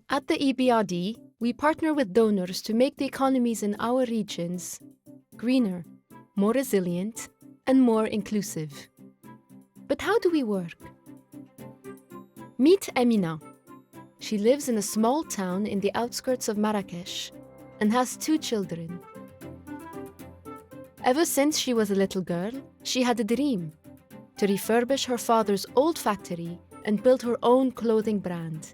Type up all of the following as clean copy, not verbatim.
At the EBRD, we partner with donors to make the economies in our regions greener, more resilient, and more inclusive. But how do we work? Meet Amina. She lives in a small town in the outskirts of Marrakesh and has 2 children. Ever since she was a little girl, she had a dream to refurbish her father's old factory and build her own clothing brand.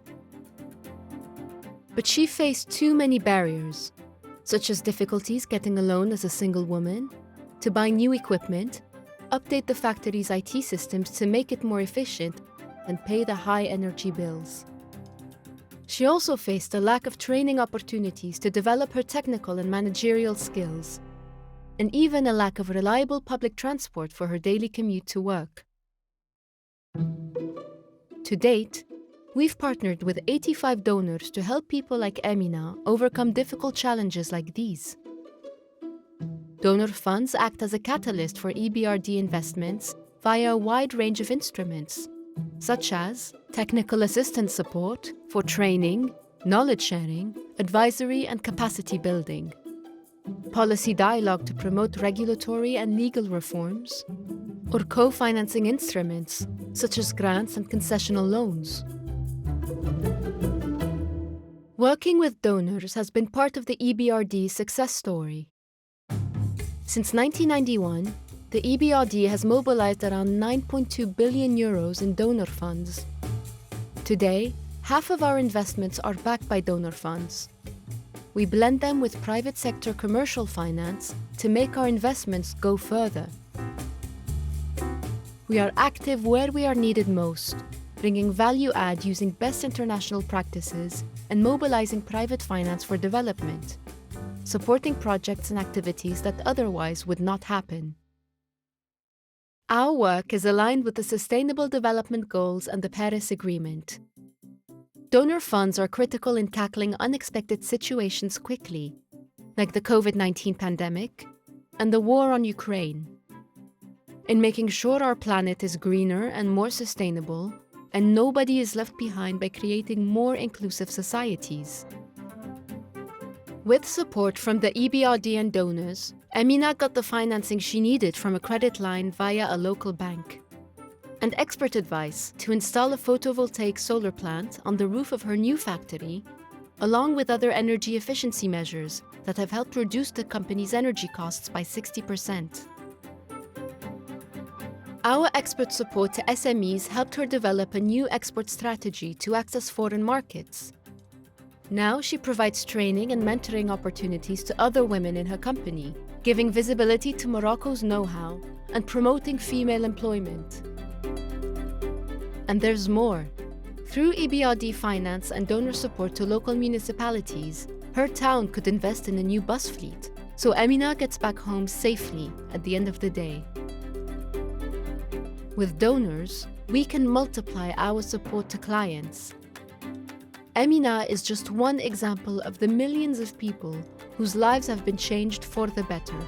But she faced too many barriers, such as difficulties getting a loan as a single woman, to buy new equipment, update the factory's IT systems to make it more efficient, and pay the high energy bills. She also faced a lack of training opportunities to develop her technical and managerial skills, and even a lack of reliable public transport for her daily commute to work. To date, we've partnered with 85 donors to help people like Amina overcome difficult challenges like these. Donor funds act as a catalyst for EBRD investments via a wide range of instruments, such as technical assistance support for training, knowledge sharing, advisory and capacity building, policy dialogue to promote regulatory and legal reforms, or co-financing instruments such as grants and concessional loans. Working with donors has been part of the EBRD's success story. Since 1991, the EBRD has mobilized around 9.2 billion euros in donor funds. Today, half of our investments are backed by donor funds. We blend them with private sector commercial finance to make our investments go further. We are active where we are needed most, bringing value add using best international practices and mobilizing private finance for development, supporting projects and activities that otherwise would not happen. Our work is aligned with the Sustainable Development Goals and the Paris Agreement. Donor funds are critical in tackling unexpected situations quickly, like the COVID-19 pandemic and the war on Ukraine, in making sure our planet is greener and more sustainable, and nobody is left behind by creating more inclusive societies. With support from the EBRD and donors, Amina got the financing she needed from a credit line via a local bank, and expert advice to install a photovoltaic solar plant on the roof of her new factory, along with other energy efficiency measures that have helped reduce the company's energy costs by 60%. Our expert support to SMEs helped her develop a new export strategy to access foreign markets. Now she provides training and mentoring opportunities to other women in her company, giving visibility to Morocco's know-how and promoting female employment. And there's more. Through EBRD finance and donor support to local municipalities, her town could invest in a new bus fleet, so Amina gets back home safely at the end of the day. With donors, we can multiply our support to clients. Amina is just one example of the millions of people whose lives have been changed for the better.